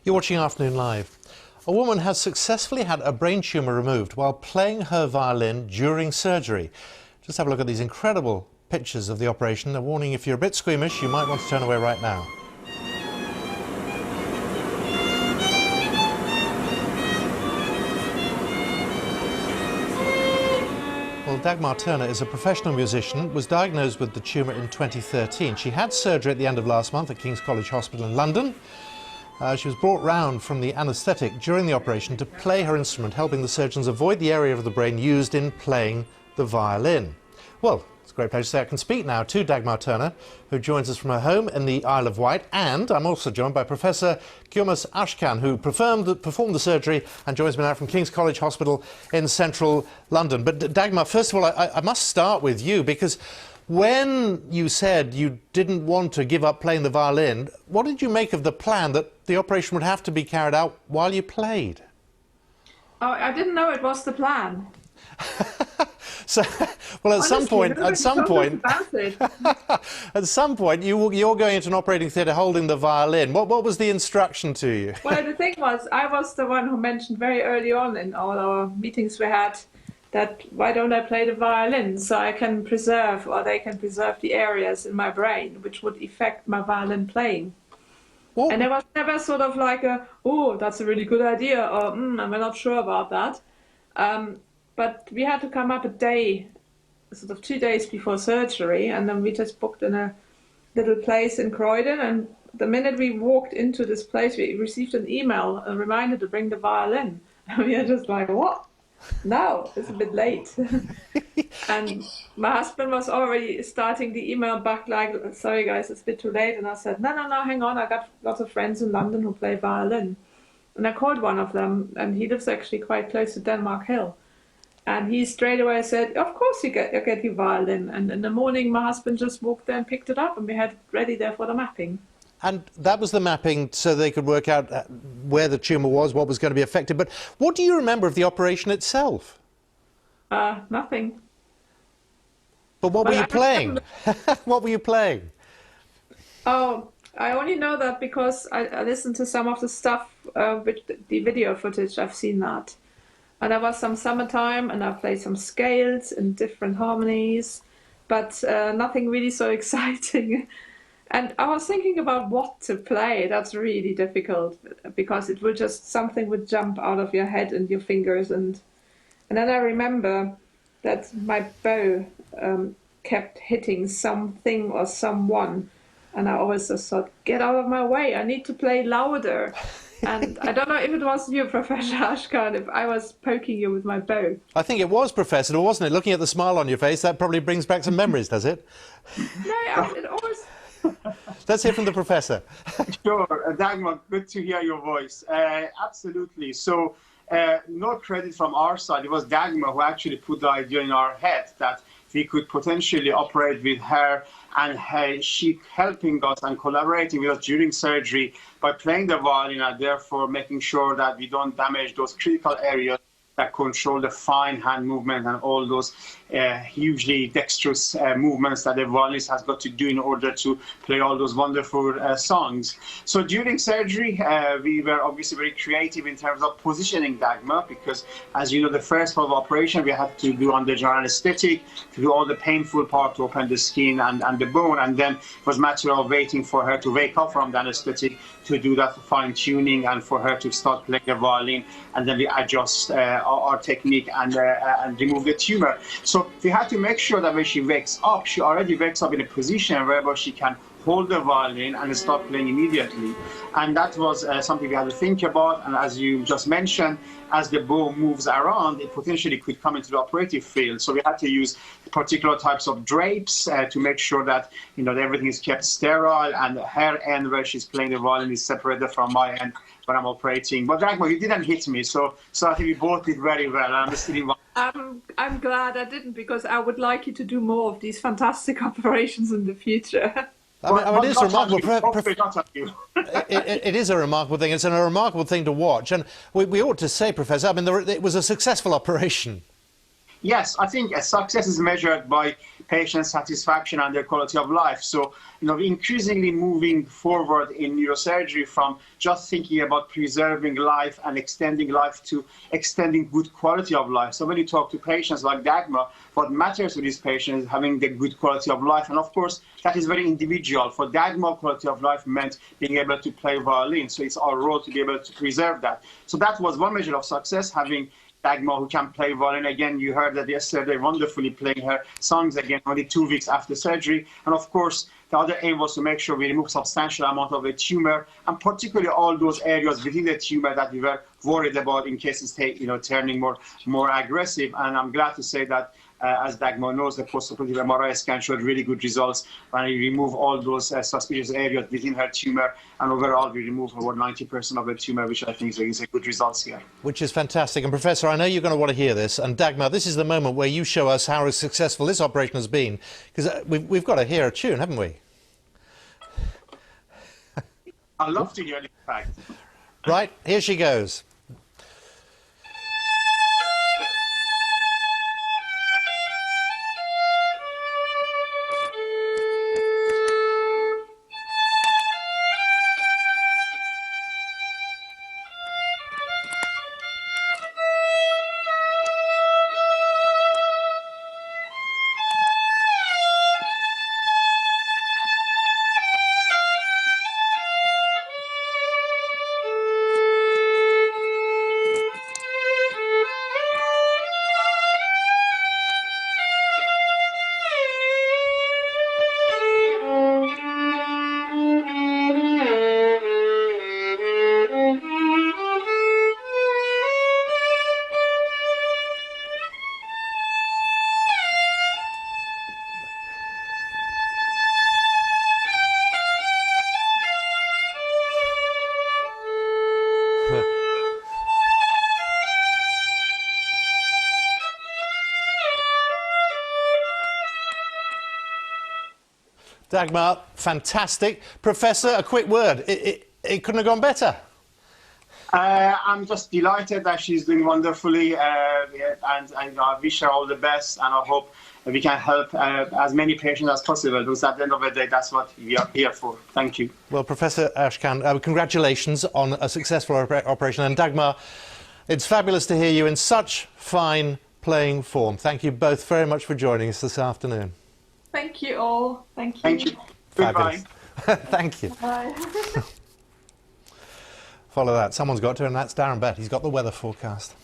You're watching Afternoon Live. A woman has successfully had a brain tumour removed while playing her violin during surgery. Just have a look at these incredible pictures of the operation. A warning, if you're a bit squeamish, you might want to turn away right now. Well, Dagmar Turner is a professional musician, was diagnosed with the tumour in 2013. She had surgery at the end of last month at King's College Hospital in London. She was brought round from the anaesthetic during the operation to play her instrument, helping the surgeons avoid the area of the brain used in playing the violin. Well, it's a great pleasure to say I can speak now to Dagmar Turner, who joins us from her home in the Isle of Wight, and I'm also joined by Professor Gurmas Ashkan, who performed the surgery and joins me now from King's College Hospital in central London. But Dagmar, first of all, I must start with you, because when you said you didn't want to give up playing the violin, what did you make of the plan that the operation would have to be carried out while you played? Oh, I didn't know it was the plan. So, well, Honestly, at some point, you're going into an operating theatre holding the violin. What was the instruction to you? Well, the thing was, I was the one who mentioned very early on in all our meetings we had that why don't I play the violin so I can preserve, or they can preserve, the areas in my brain which would affect my violin playing. What? And there was never sort of like oh, that's a really good idea, or I'm not sure about that. But we had to come up a day, sort of 2 days before surgery, and then we just booked in a little place in Croydon, and the minute we walked into this place, we received an email, a reminder to bring the violin. And we are just like, what? No, it's a bit late. And my husband was already starting the email back like, sorry guys, it's a bit too late. And I said, no, hang on, I got lots of friends in London who play violin. And I called one of them, and he lives actually quite close to Denmark Hill. And he straight away said, of course you get your violin. And in the morning, my husband just walked there and picked it up, and we had it ready there for the mapping. And that was the mapping so they could work out where the tumour was, what was going to be affected. But what do you remember of the operation itself? Nothing. But what were you playing? What were you playing? Oh, I only know that because I listened to some of the stuff, with the video footage. I've seen that. And there was some summertime, and I played some scales in different harmonies, but nothing really so exciting. And I was thinking about what to play. That's really difficult, because it would just, something would jump out of your head and your fingers. And then I remember that my bow kept hitting something or someone. And I always just thought, get out of my way, I need to play louder. And I don't know if it was you, Professor Ashkan, if I was poking you with my bow. I think it was, Professor, wasn't it? Looking at the smile on your face, that probably brings back some memories, does it? No, it always... Let's hear from the Professor. Sure. Dagmar, good to hear your voice. Absolutely. So, no credit from our side. It was Dagmar who actually put the idea in our head that we could potentially operate with her, and she helping us and collaborating with us during surgery by playing the violin, and therefore making sure that we don't damage those critical areas that control the fine hand movement and all those hugely dexterous movements that the violinist has got to do in order to play all those wonderful songs. So during surgery, we were obviously very creative in terms of positioning Dagmar, because as you know, the first part of the operation, we had to do under general anesthetic, to do all the painful part to open the skin and the bone, and then it was a matter of waiting for her to wake up from the anesthetic to do that fine tuning and for her to start playing the violin, and then we adjust our technique and remove the tumor. So we had to make sure that when she wakes up, she already wakes up in a position where she can hold the violin and start playing immediately. And that was something we had to think about. And as you just mentioned, as the bow moves around, it potentially could come into the operative field. So we had to use particular types of drapes to make sure that, you know, everything is kept sterile, and her end where she's playing the violin is separated from my end when I'm operating. But Dagmar, you didn't hit me, so I think we both did very well. I'm still involved. I'm glad I didn't, because I would like you to do more of these fantastic operations in the future. It is remarkable. It is a remarkable thing. It's a remarkable thing to watch, and we ought to say, Professor, I mean, it was a successful operation. Yes, I think success is measured by patient satisfaction and their quality of life. So, increasingly moving forward in neurosurgery from just thinking about preserving life and extending life to extending good quality of life. So when you talk to patients like Dagmar, what matters to these patients is having the good quality of life. And of course, that is very individual. For Dagmar, quality of life meant being able to play violin. So it's our role to be able to preserve that. So that was one measure of success, having Dagmar who can play violin again. You heard that yesterday, wonderfully playing her songs again, only 2 weeks after surgery. And of course, the other aim was to make sure we remove substantial amount of the tumor, and particularly all those areas within the tumor that we were worried about in case it's turning more aggressive. And I'm glad to say that, as Dagmar knows, the post-operative MRI scan showed really good results when we remove all those suspicious areas within her tumor, and overall we remove over 90% of the tumor, which I think is a good results here. Which is fantastic. And Professor, I know you're going to want to hear this. And Dagmar, this is the moment where you show us how successful this operation has been, because we've got to hear a tune, haven't we? I'd love to hear the fact. Right, here she goes. Dagmar, fantastic. Professor, a quick word. It couldn't have gone better. I'm just delighted that she's doing wonderfully, and I wish her all the best, and I hope we can help as many patients as possible, because at the end of the day, that's what we are here for. Thank you. Well, Professor Ashkan, congratulations on a successful operation. And Dagmar, it's fabulous to hear you in such fine playing form. Thank you both very much for joining us this afternoon. Thank you all. Thank you. Thank you. Goodbye. Thank you. Bye. Follow that. Someone's got to, and that's Darren Bett. He's got the weather forecast.